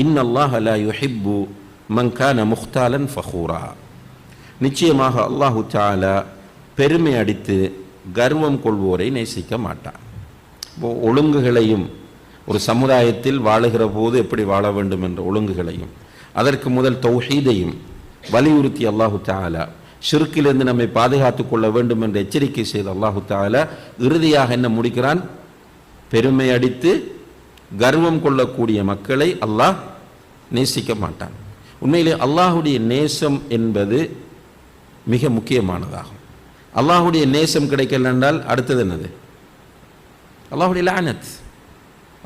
இன்னல்லாஹ லா யுஹிப்பு மன் கான முக்தாலன் ஃபஹூரா. நிச்சயமாக அல்லாஹு தஆலா பெருமை அடித்து கர்வம் கொள்வோரை நேசிக்க மாட்டான். ஒழுங்குகளையும் ஒரு சமுதாயத்தில் வாழுகிற போது எப்படி வாழ வேண்டும் என்ற ஒழுங்குகளையும் அதற்கு முதல் தௌஹீதையும் வலியுறுத்தி அல்லாஹு தஆலா ஷிர்க்கிலிருந்து நம்மை பாதுகாத்துக் கொள்ள வேண்டும் என்று எச்சரிக்கை செய்த அல்லாஹு தஆலா இறுதியாக என்ன முடிக்கிறான்? பெருமை அடித்து கர்வம் கொள்ளக்கூடிய மக்களை அல்லாஹ் நேசிக்க மாட்டான். உண்மையிலே அல்லாஹுடைய நேசம் என்பது மிக முக்கியமானதாகும். அல்லாஹுடைய நேசம் கிடைக்கல என்றால் அடுத்தது என்னது? அல்லாஹுடைய லஅனத்,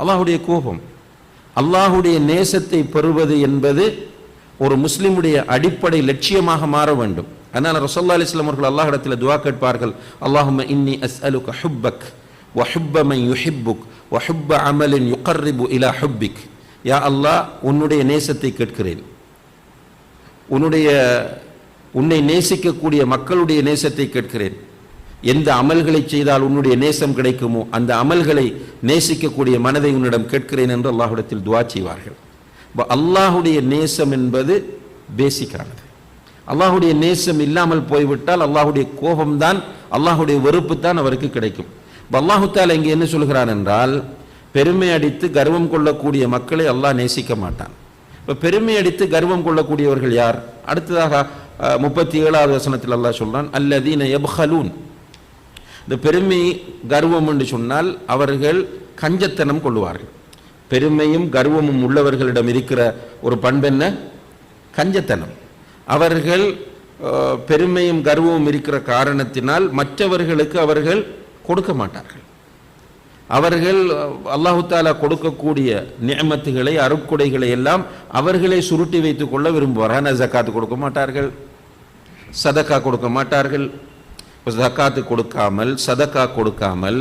அல்லாஹுடைய கோபம். அல்லாஹுடைய நேசத்தை பெறுவது என்பது ஒரு முஸ்லிமுடைய அடிப்படை லட்சியமாக மாற வேண்டும். அதனால் ரசூலுல்லாஹி அலைஹி வஸல்லம் அவர்கள் அல்லாஹ்விடத்தில் துஆ கேட்பார்கள், அல்லாஹும்ம இன்னி அஸ்அலுக ஹுப்பக் வ ஹுப்ப மன் யுஹிப்புக் வ ஹுப்ப அமலின் யுகர்ரிபு இலா ஹுப்பிக். யா அல்லாஹ், உன்னுடைய நேசத்தை கேட்கிறேன், உன்னை நேசிக்கக்கூடிய மக்களுடைய நேசத்தை கேட்கிறேன். எந்த அமல்களை செய்தால் உன்னுடைய நேசம் கிடைக்குமோ அந்த அமல்களை நேசிக்கக்கூடிய மனதை உன்னிடம் கேட்கிறேன் என்று அல்லாஹ்விடத்தில் துஆ செய்வார்கள். அல்லாஹுடைய நேசம் என்பது பேசிக்கானது. அல்லாஹுடைய நேசம் இல்லாமல் போய்விட்டால் அல்லாஹுடைய கோபம்தான், அல்லாஹுடைய வெறுப்பு தான் அவருக்கு கிடைக்கும். அல்லாஹு தஆலா இங்கே என்ன சொல்கிறான் என்றால், பெருமை அடித்து கர்வம் கொள்ளக்கூடிய மக்களை அல்லாஹ் நேசிக்க மாட்டான். இப்போ பெருமை அடித்து கர்வம் கொள்ளக்கூடியவர்கள் யார்? அடுத்ததாக 37வது வசனத்தில் அல்லாஹ் சொல்றான், அல்லதீன யப்ஹலூன். இந்த பெருமை கர்வம் என்று சொன்னால் அவர்கள் கஞ்சத்தனம் கொள்வார்கள். பெருமையும் கர்வமும் உள்ளவர்களிடம் இருக்கிற ஒரு பண்பு என்ன? கஞ்சத்தனம். அவர்கள் பெருமையும் கர்வமும் இருக்கிற காரணத்தினால் மற்றவர்களுக்கு அவர்கள் கொடுக்க மாட்டார்கள். அவர்கள் அல்லாஹு தஆலா கொடுக்கக்கூடிய நிஅமத்துகளை, அருட்கொடைகளை எல்லாம் அவர்களே சுருட்டி வைத்துக் கொள்ள விரும்புவார்கள். ஜக்காத்து கொடுக்க மாட்டார்கள், சதக்கா கொடுக்க மாட்டார்கள். ஜக்காத்து கொடுக்காமல், சதக்கா கொடுக்காமல்,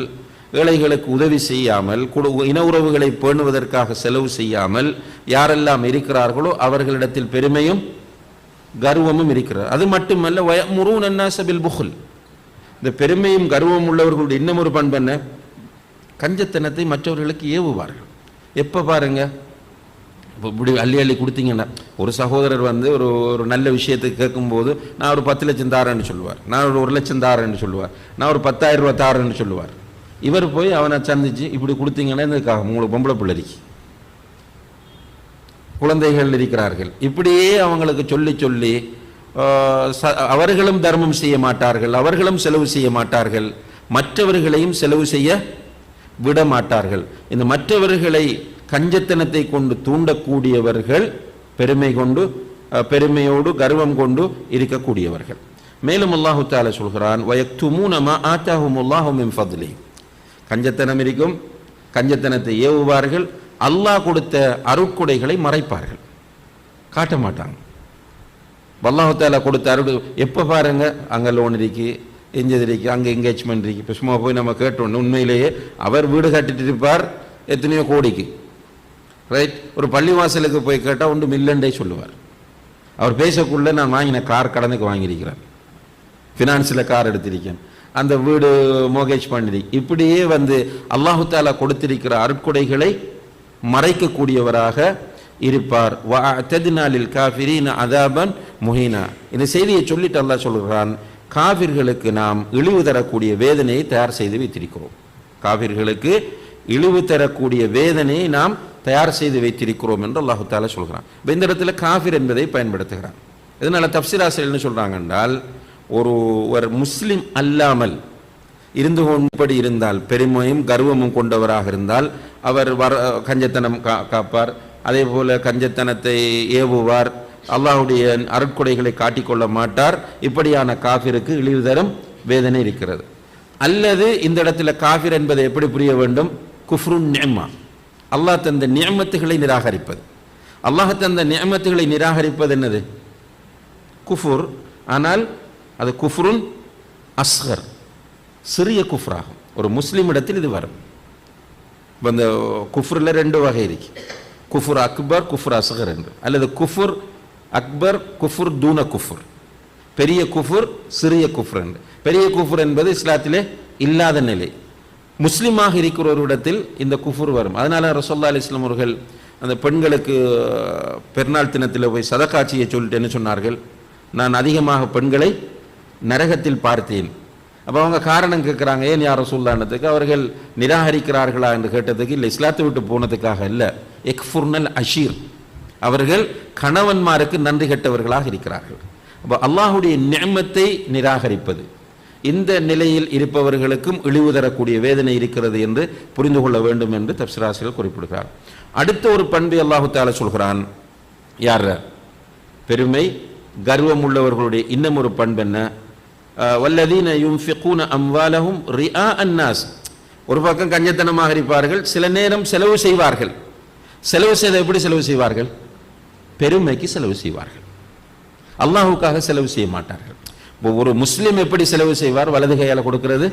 ஏழைகளுக்கு உதவி செய்யாமல், இன உறவுகளை பேணுவதற்காக செலவு செய்யாமல் யாரெல்லாம் இருக்கிறார்களோ அவர்களிடத்தில் பெருமையும் கர்வமும் இருக்கிறார். அது மட்டுமல்ல, வயமுரூன அன்னாஸ பில் புஹ்ல். இந்த பெருமையும் கர்வமும் உள்ளவர்களுடைய இன்னும் ஒரு பண்பு என்ன? கஞ்சத்தனத்தை மற்றவர்களுக்கு ஏவுவார்கள். எப்போ பாருங்க, இப்போ இப்படி அள்ளி அள்ளி கொடுத்தீங்கன்னா, ஒரு சகோதரர் வந்து ஒரு நல்ல விஷயத்துக்கு கேட்கும்போது நான் ஒரு 10 லட்சம் தாரேன்னு சொல்லுவார், நான் ஒரு 1 லட்சம் தாரேன்னு சொல்லுவார், நான் ஒரு 10,000 ரூபா தாரேன்னு சொல்லுவார். இவர் போய் அவனை சந்திச்சு இப்படி கொடுத்தீங்கன்னா இதுக்காக உங்களுக்கு பொம்பளை பிள்ளைக்கு குழந்தைகள் இருக்கிறார்கள், இப்படியே அவங்களுக்கு சொல்லி சொல்லி அவர்களும் தர்மம் செய்ய மாட்டார்கள், அவர்களும் செலவு செய்ய மாட்டார்கள், மற்றவர்களையும் செலவு செய்ய விட மாட்டார்கள். இந்த மற்றவர்களை கஞ்சத்தனத்தை கொண்டு தூண்டக்கூடியவர்கள் பெருமையோடு கர்வம் கொண்டு இருக்கக்கூடியவர்கள். மேலும் அல்லாஹு தஆலா சொல்கிறான், வயக்துமூன மா ஆதாஹுமுல்லாஹு மின் ஃபத்லி. கஞ்சத்தனம் இருக்கும், கஞ்சத்தனத்தை ஏவுவார்கள், அல்லாஹ் கொடுத்த அருட்கொடைகளை மறைப்பார்கள், காட்ட மாட்டாங்க. அல்லாஹு தஆலா கொடுத்த அருள் எப்போ பாருங்க, அங்கே லோன் இருக்கு, எஞ்சது இருக்கு, அங்கே என்கேஜ்மெண்ட் இருக்கு. இப்போ சும்மா போய் நம்ம கேட்டோம், உண்மையிலேயே அவர் வீடு கட்டிட்டு இருப்பார் எத்தனையோ கோடிக்கு, ரைட்? ஒரு பள்ளிவாசலுக்கு போய் கேட்டால் ஒன்று மில்லண்டே சொல்லுவார். அவர் பேசக்குள்ள நான் வாங்கின கார் கடனுக்கு வாங்கியிருக்கிறேன், ஃபினான்ஸில் கார் எடுத்திருக்கேன், அந்த வீடு மோகேஜ் பண்ணி, இப்படியே வந்து அல்லாஹு தஆலா கொடுத்திருக்கிற அருட்கொடைகளை மறைக்கக்கூடியவராக இருப்பார். வஅதத்னா லில் காஃபிரீன அஸாபன் முஹீனா. இந்த செய்தியை சொல்லிட்டு அல்லாஹ் சொல்கிறான், காஃபிர்களுக்கு நாம் இழிவு தரக்கூடிய வேதனையை தயார் செய்து வைத்திருக்கிறோம். காஃபிர்களுக்கு இழிவு தரக்கூடிய வேதனையை நாம் தயார் செய்து வைத்திருக்கிறோம் என்று அல்லாஹு தஆலா சொல்கிறான். இந்த இடத்துல காஃபிர் என்பதை பயன்படுத்துகிறான். இதனால தஃப்சீர் ஆசிரியர் என்ன சொல்றாங்க என்றால், ஒரு முஸ்லிம் அல்லாமல் இருந்து கொண்டபடி இருந்தால், பெருமையும் கர்வமும் கொண்டவராக இருந்தால் அவர் கஞ்சத்தனம் காப்பார், அதே போல கஞ்சத்தனத்தை ஏவுவார், அல்லாஹுடைய அருட்கொடைகளை காட்டிக்கொள்ள மாட்டார். இப்படியான காஃபிருக்கு இழிவு தரும் வேதனை இருக்கிறது. அல்லது இந்த இடத்துல காஃபிர் என்பதை எப்படி புரிய வேண்டும்? குஃப்ருன் நிஅமா, அல்லாஹ் தந்த நிஅமத்துகளை நிராகரிப்பது. அல்லாஹ் தந்த நிஅமத்துகளை நிராகரிப்பது என்னது? குஃபுர். ஆனால் அது குஃப்ருன் அஸ்கர், சிறிய குஃப்ராகும். ஒரு முஸ்லிம் இடத்தில் இது வரும். இந்த குஃப்ரில் 2 வகை இருக்கு, குஃபுர் அக்பர், குஃபுர் அஸ்கர் என்று. அல்லது குஃபுர் அக்பர், குஃபுர் தூன குஃபுர், பெரிய குஃபுர், சிறிய குஃபுர் என்று. பெரிய குஃபுர் என்பது இஸ்லாத்திலே இல்லாத நிலை. முஸ்லிமாக இருக்கிற ஒரு இடத்தில் இந்த குஃபுர் வரும். அதனால ரசூலுல்லாஹி அலைஹி வஸல்லம் அவர்கள் அந்த பெண்களுக்கு பெருநாள் தினத்தில் போய் சதக்காட்சியை சொல்லிட்டு என்ன சொன்னார்கள், நான் அதிகமாக பெண்களை நரகத்தில் பார்த்தேன். அப்போ அவங்க காரணம் கேட்குறாங்க, ஏன் யார் ரசூலுல்லாஹ்ன்றதுக்கு அவர்கள் நிராகரிக்கிறார்களா என்று கேட்டதுக்கு, இல்லை இஸ்லாத்தை விட்டு போனதுக்காக இல்லை, எக்ஃபுர்னல் அஷீர், அவர்கள் கணவன்மாருக்கு நன்றி கெட்டவர்களாக இருக்கிறார்கள். அப்போ அல்லாஹுடைய நிஅமத்தை நிராகரிப்பது, இந்த நிலையில் இருப்பவர்களுக்கும் இழிவு தரக்கூடிய வேதனை இருக்கிறது என்று புரிந்து கொள்ள வேண்டும் என்று தப்சீராசிரியர்கள் குறிப்பிடுகிறார். அடுத்த ஒரு பண்பை அல்லாஹு தஆலா சொல்கிறான். யார்? பெருமை கர்வம் உள்ளவர்களுடைய இன்னும் ஒரு பண்பு என்ன? வல்லதீன யுன்ஃபிகூன அம்வாலஹும் ரிஆ அன்னாஸ். ஒரு பக்கம் கஞ்சத்தனமாக இருப்பார்கள், சில நேரம் செலவு செய்வார்கள். செலவு செய்த எப்படி செலவு செய்வார்கள்? பெருமைக்கு செலவு செய்வார்கள், அல்லாஹுக்காக செலவு செய்ய மாட்டார்கள். ஒரு முஸ்லீம் எப்படி செலவு செய்வார்? வலது கையால் கொடுக்கிறது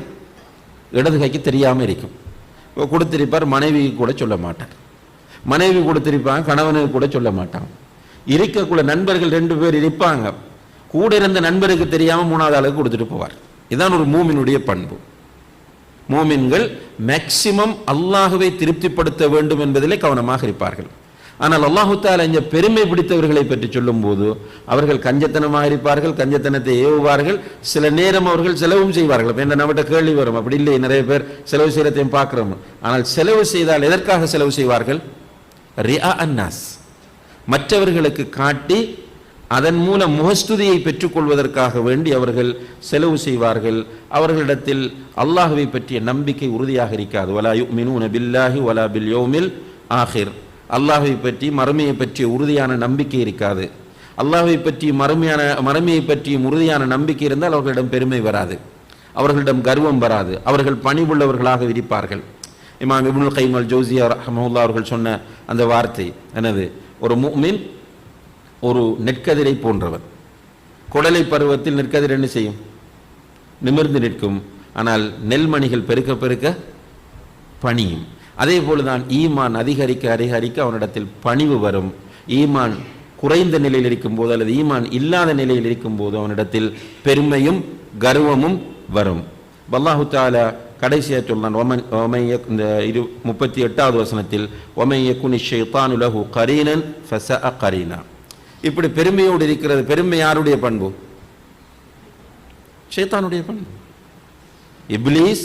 இடது கைக்கு தெரியாமல் இருக்கும். கொடுத்திருப்பார், மனைவி கூட சொல்ல மாட்டார். மனைவி கொடுத்திருப்பாங்க, கணவனுக்கு கூட சொல்ல மாட்டாங்க. இருக்கக்குள்ள நண்பர்கள் 2 பேர் இருப்பாங்க, கூட இருந்த நண்பருக்கு தெரியாமல் 3வது ஆளுக்கு கொடுத்துட்டு போவார். இதுதான் ஒரு மூமினுடைய பண்பு. மூமின்கள் மேக்சிமம் அல்லாஹுவை திருப்திப்படுத்த வேண்டும் என்பதிலே கவனமாக இருப்பார்கள். ஆனால் அல்லாஹு தஆலா இந்த பெருமை பிடித்தவர்களை பற்றி சொல்லும் போது அவர்கள் கஞ்சத்தனமாக இருப்பார்கள், கஞ்சத்தனத்தை ஏவுவார்கள், சில நேரம் அவர்கள் செலவும் செய்வார்கள். இப்போ நம்மகிட்ட கேள்வி வரும், அப்படி இல்லை நிறைய பேர் செலவு செய்யறதையும் பார்க்கிறோம். ஆனால் செலவு செய்தால் எதற்காக செலவு செய்வார்கள்? ரிஆ அன்னாஸ், மற்றவர்களுக்கு காட்டி அதன் மூலம் முகஸ்துதியை பெற்றுக்கொள்வதற்காக வேண்டி அவர்கள் செலவு செய்வார்கள். அவர்களிடத்தில் அல்லாஹுவை பற்றிய நம்பிக்கை உறுதியாக இருக்காது. வலா யுமினூன பில்லாஹி வலா பில் யௌமில் ஆஹிர், அல்லாஹை பற்றி மறுமையை பற்றிய உறுதியான நம்பிக்கை இருக்காது. அல்லாஹை பற்றி மறுமையை பற்றிய உறுதியான நம்பிக்கை இருந்தால் அவர்களிடம் பெருமை வராது, அவர்களிடம் கர்வம் வராது, அவர்கள் பணிவுள்ளவர்களாக இருப்பார்கள். இமாம் இப்னுல் கைம் அல் ஜௌசியா ரஹ்மஹுல்லாஹ் அவர்கள் சொன்ன அந்த வார்த்தை என்னது? ஒரு முஃமின் ஒரு நெற்கதிரை போன்றவர். குடலை பருவத்தில் நெற்கதிர் என்ன செய்யும்? நிமிர்ந்து நிற்கும். ஆனால் நெல்மணிகள் பெருக்க பெருக்க பணியும். அதே போலதான் ஈமான் அதிகரிக்க அதிகரிக்க அவனிடத்தில் பணிவு வரும். ஈமான் குறைந்த நிலையில் இருக்கும் போது அல்லது ஈமான் இல்லாத நிலையில் இருக்கும் போது அவனிடத்தில் பெருமையும் கர்வமும் வரும். அல்லாஹு தஆலா கடைசியாக சொல்றான், இந்த 38வது வசனத்தில் வமன் யகுனி ஷைத்தானு லஹு கரீனன் ஃபஸஅ கரீனா. இப்படி பெருமையோடு இருக்கிறது. பெருமை யாருடைய பண்பு? ஷைத்தானுடைய பண்பு. இப்லீஸ்,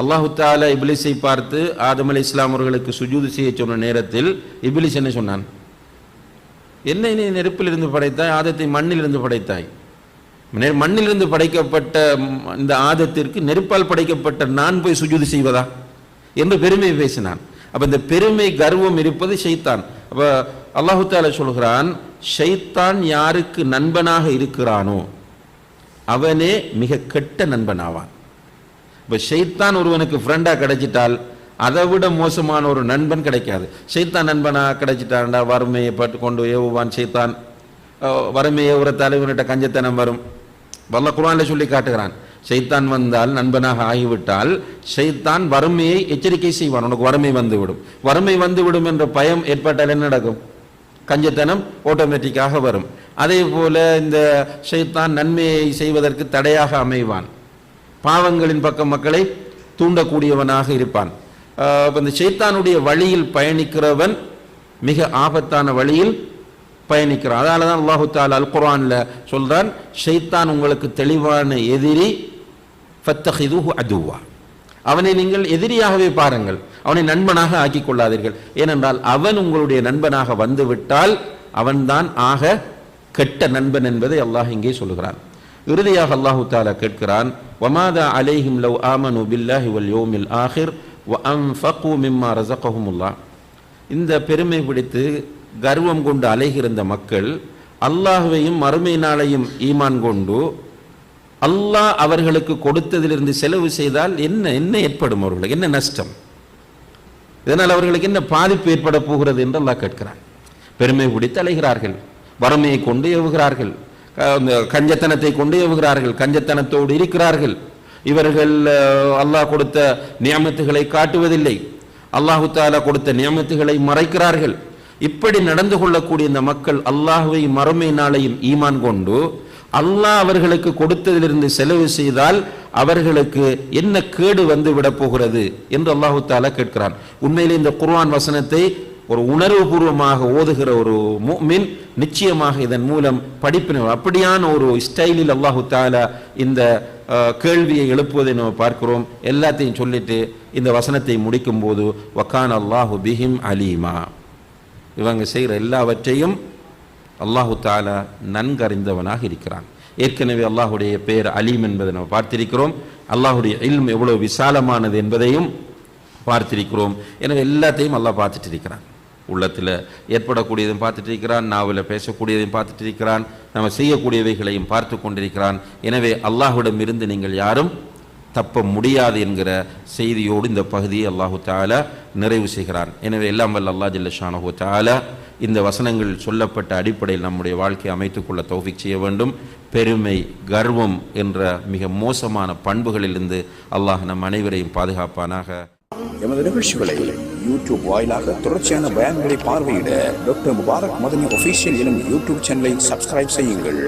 அல்லாஹு தஆலா இப்லீஸை பார்த்து ஆதம் அலைஹிஸ்ஸலாம் அவர்களுக்கு சுஜூது செய்ய சொன்ன நேரத்தில் இப்லீஸ் என்ன சொன்னான்? என்னை நீ நெருப்பிலிருந்து படைத்தாய், ஆதத்தை மண்ணிலிருந்து படைத்தாய். மண்ணிலிருந்து படைக்கப்பட்ட இந்த ஆதத்திற்கு நெருப்பால் படைக்கப்பட்ட நான் போய் சுஜூது செய்வதா என்று பெருமை பேசினான். அப்ப இந்த பெருமை கர்வம் இருப்பது ஷைத்தான். அப்ப அல்லாஹு தஆலா சொல்கிறான், ஷைத்தான் யாருக்கு நண்பனாக இருக்கிறானோ அவனே மிக கெட்ட நண்பனாவான். இப்போ ஷைத்தான் ஒருவனுக்கு ஃப்ரெண்டா கிடைச்சிட்டால் அதை விட மோசமான ஒரு நண்பன் கிடைக்காது. ஷைத்தான் நண்பனா கிடைச்சிட்டான்டா வறுமையை பட்டு கொண்டு ஏவுவான். ஷைத்தான் வறுமையை ஒரு தலைவனிட்ட கஞ்சத்தனம் வரும். அல்லாஹ் குர்ஆன்ல சொல்லி காட்டுகிறான், ஷைத்தான் வந்தால் நண்பனாக ஆகிவிட்டால் ஷைத்தான் வறுமையை எச்சரிக்கை செய்வான், உனக்கு வறுமை வந்துவிடும். வறுமை வந்துவிடும் என்ற பயம் ஏற்பட்டால் என்ன நடக்கும்? கஞ்சத்தனம் ஆட்டோமேட்டிக்காக வரும். அதே போல இந்த ஷைத்தான் நன்மையை செய்வதற்கு தடையாக அமைவான், பாவங்களின் பக்கம் மக்களை தூண்டக்கூடியவனாக இருப்பான். இந்த ஷைத்தானுடைய வழியில் பயணிக்கிறவன் மிக ஆபத்தான வழியில் பயணிக்கிறான். அதனால தான் அல்லாஹு தஆலா அல் குர்ஆன்ல சொல்றான், ஷைத்தான் உங்களுக்கு தெளிவான எதிரி, ஃபத்தஹிதுஹு அதுவா, அவனை நீங்கள் எதிரியாகவே பாருங்கள், அவனை நண்பனாக ஆக்கிக் கொள்ளாதீர்கள். ஏனென்றால் அவன் உங்களுடைய நண்பனாக வந்துவிட்டால் அவன்தான் ஆக கெட்ட நண்பன் என்பதை அல்லாஹ் இங்கே சொல்லுகிறான். இறுதியாக அல்லாஹு தஆலா கேட்கிறான், வமாதா அலைஹிம் லவ் ஆமனு பில்லாஹி வல் யௌமில் ஆஹிர் வ அன்ஃபகு மிம்மா ரஸகஹுமுல்லாஹ். இந்த பெருமை பிடித்து கர்வம் கொண்டு அலைகிற மக்கள் அல்லாஹ்வையும் மறுமை நாளையும் ஈமான் கொண்டு அல்லாஹ் அவர்களுக்கு கொடுத்ததிலிருந்து செலவு செய்தால் என்ன என்ன ஏற்படும்? அவர்களுக்கு என்ன நஷ்டம்? இதனால் அவர்களுக்கு என்ன பாதிப்பு ஏற்பட போகிறது என்று அல்லாஹ் கேட்கிறான். பெருமை பிடித்து அலைகிறார்கள், வறுமையை கொண்டு ஏவுகிறார்கள், கஞ்சத்தனத்தை கொண்டு ஏவுகிறார்கள், கஞ்சத்தனத்தோடு இருக்கிறார்கள். இவர்கள் அல்லாஹ் கொடுத்த நியமத்துகளை காட்டுவதில்லை, அல்லாஹு தஆலா கொடுத்த நியமத்துகளை மறைக்கிறார்கள். இப்படி நடந்து கொள்ளக்கூடிய இந்த மக்கள் அல்லாஹ்வை மறுமை நாளையும் ஈமான் கொண்டு அல்லாஹ் அவர்களுக்கு கொடுத்ததிலிருந்து செலவு செய்தால் அவர்களுக்கு என்ன கேடு வந்து விட போகிறது என்று அல்லாஹு தஆலா கேட்கிறான். உண்மையிலே இந்த குர்ஆன் வசனத்தை ஒரு உணர்வுபூர்வமாக ஓதுகிற ஒரு முஃமின் நிச்சயமாக இதன் மூலம் படிப்பினை அப்படியான ஒரு ஸ்டைலில் அல்லாஹு தஆலா இந்த கேள்வியை எழுப்புவதை நம்ம பார்க்கிறோம். எல்லாத்தையும் சொல்லிட்டு இந்த வசனத்தை முடிக்கும் போது வகான அல்லாஹு பிஹிம் அலீமா, இவங்க செய்கிற எல்லாவற்றையும் அல்லாஹு தஆலா நன்கறிந்தவனாக இருக்கிறான். ஏற்கனவே அல்லாஹுடைய பெயர் அலீம் என்பதை நம்ம பார்த்திருக்கிறோம். அல்லாஹுடைய இல்ம் எவ்வளவு விசாலமானது என்பதையும் பார்த்திருக்கிறோம். எனவே எல்லாத்தையும் அல்லாஹ் பார்த்துட்டு இருக்கிறான். உள்ளத்தில் ஏற்படக்கூடியதையும் பார்த்துட்டு இருக்கிறான், நாவில் பேசக்கூடியதையும் பார்த்துட்டு இருக்கிறான், நம்ம செய்யக்கூடியவைகளையும் பார்த்து கொண்டிருக்கிறான். எனவே அல்லாஹ்விடம் இருந்து நீங்கள் யாரும் தப்ப முடியாது என்கிற செய்தியோடு இந்த பகுதியை அல்லாஹு தஆலா நிறைவு செய்கிறான். எனவே எல்லாம் வல்ல அல்லாஹ் ஜல்ல ஷானஹு தஆலா இந்த வசனங்கள் சொல்லப்பட்ட அடிப்படையில் நம்முடைய வாழ்க்கையை அமைத்துக்கொள்ள தௌஃபீக் செய்ய வேண்டும். பெருமை, கர்வம் என்ற மிக மோசமான பண்புகளிலிருந்து அல்லாஹ் நம் அனைவரையும் பாதுகாப்பானாக. எமது நிகழ்ச்சிகளை யூடியூப் வாயிலாக தொடர்ச்சியான பயான்களை பார்வையிட டாக்டர் முபாரக் மதனி ஒஃபீஷியல் எனும் யூடியூப் சேனலை சப்ஸ்கிரைப் செய்யுங்கள்.